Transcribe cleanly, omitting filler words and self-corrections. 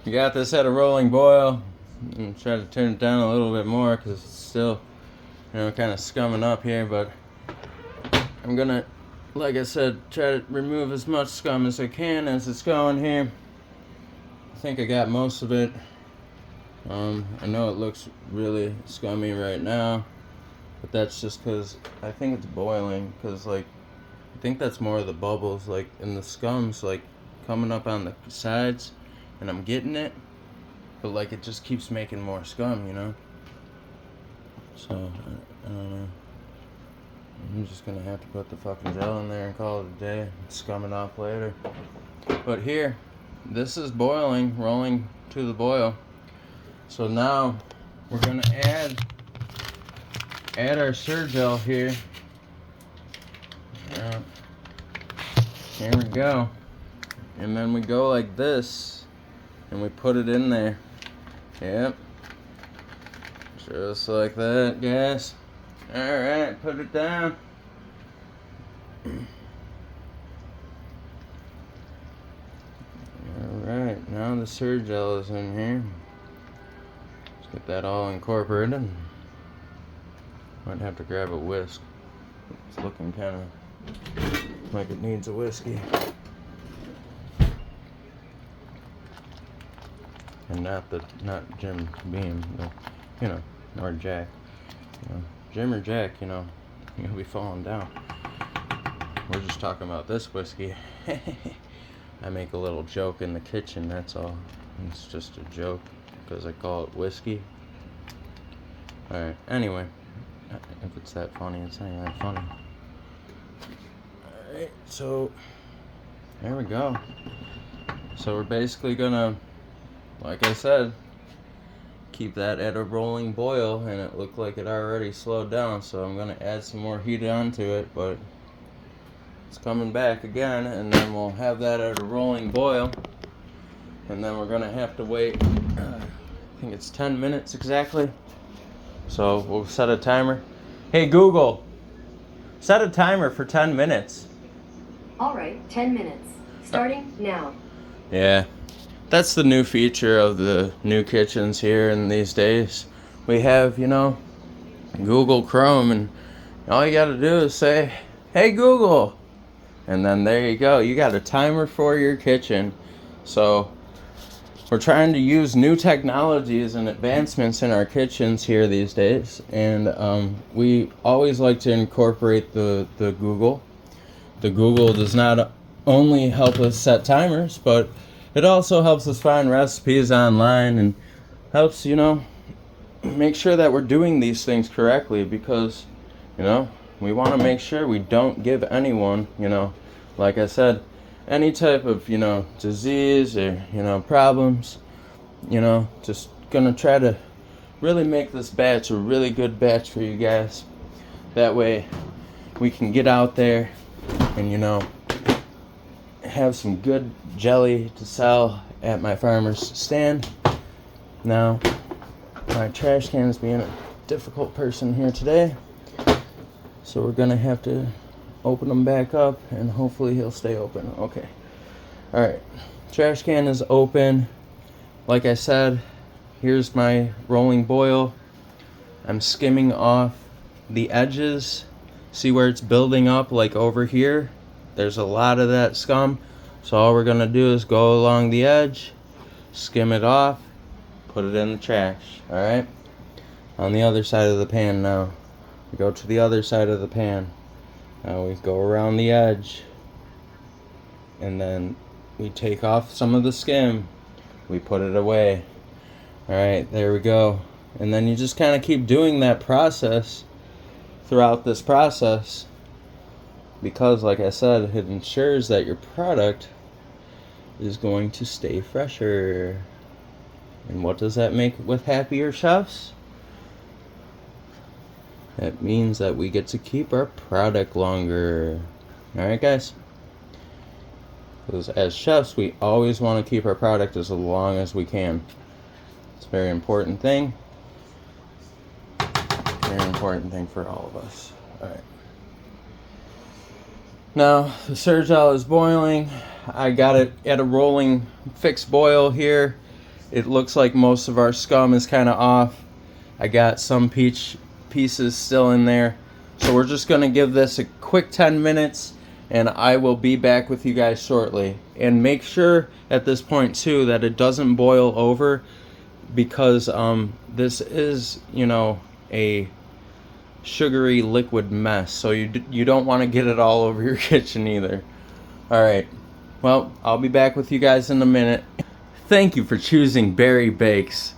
We got this at a rolling boil. I'm gonna try to turn it down a little bit more because it's still, kind of scumming up here. But I'm gonna, like I said, try to remove as much scum as I can as it's going here. I think I got most of it. I know it looks really scummy right now, but that's just because I think it's boiling. Because I think that's more of the bubbles, and the scum's coming up on the sides, and I'm getting it, but it just keeps making more scum. So I don't know. I'm just gonna have to put the fucking gel in there and call it a day. Scum it off later. But here, this is boiling, rolling to the boil. So now we're gonna add our Surgel here. Here we go. And then we go like this, and we put it in there. Yep. Just like that, guys. Alright, put it down. Alright, now the Surgel is in here. Let's get that all incorporated. Might have to grab a whisk. It's looking kind of like it needs a whiskey. And not Jim Beam, but, or Jack. Jim or Jack, you'll be falling down. We're just talking about this whiskey. I make a little joke in the kitchen, that's all. It's just a joke because I call it whiskey. Alright, anyway. If it's that funny, it's not that funny. Alright, so there we go. So we're basically gonna, like I said, keep that at a rolling boil, and it looked like it already slowed down, so I'm gonna add some more heat onto it, but it's coming back again, and then we'll have that at a rolling boil, and then we're gonna have to wait, I think it's 10 minutes exactly, so we'll set a timer. Hey Google, set a timer for 10 minutes. Alright, 10 minutes. Starting now. Yeah. That's the new feature of the new kitchens here in these days. We have, Google Chrome, and all you gotta do is say, hey Google, and then there you go. You got a timer for your kitchen. So we're trying to use new technologies and advancements in our kitchens here these days, and we always like to incorporate the Google. The Google does not only help us set timers, but it also helps us find recipes online and helps, make sure that we're doing these things correctly, because, we want to make sure we don't give anyone, like I said, any type of, disease or, problems, just gonna try to really make this batch a really good batch for you guys. That way we can get out there and, have some good jelly to sell at my farmer's stand. Now, my trash can is being a difficult person here today, so we're gonna have to open them back up, and hopefully he'll stay open. Okay. Alright, trash can is open. Like I said, here's my rolling boil. I'm skimming off the edges. See where it's building up, over here? There's a lot of that scum. So all we're gonna do is go along the edge, skim it off, put it in the trash. Alright? On the other side of the pan now. We go to the other side of the pan. Now we go around the edge, and then we take off some of the skim. We put it away. Alright, there we go. And then you just kind of keep doing that process throughout this process, because like I said, it ensures that your product is going to stay fresher. And what does that make with happier chefs? That means that we get to keep our product longer. Alright guys? Because as chefs, we always want to keep our product as long as we can. It's a very important thing. Very important thing for all of us. Alright. Now, the Surgel is boiling. I got it at a rolling fixed boil here. It looks like most of our scum is kind of off. I got some peach pieces still in there. So we're just going to give this a quick 10 minutes and I will be back with you guys shortly. And make sure at this point too that it doesn't boil over, because this is, you know, a sugary liquid mess. So you don't want to get it all over your kitchen either. All right. Well, I'll be back with you guys in a minute. Thank you for choosing Barry Bakes.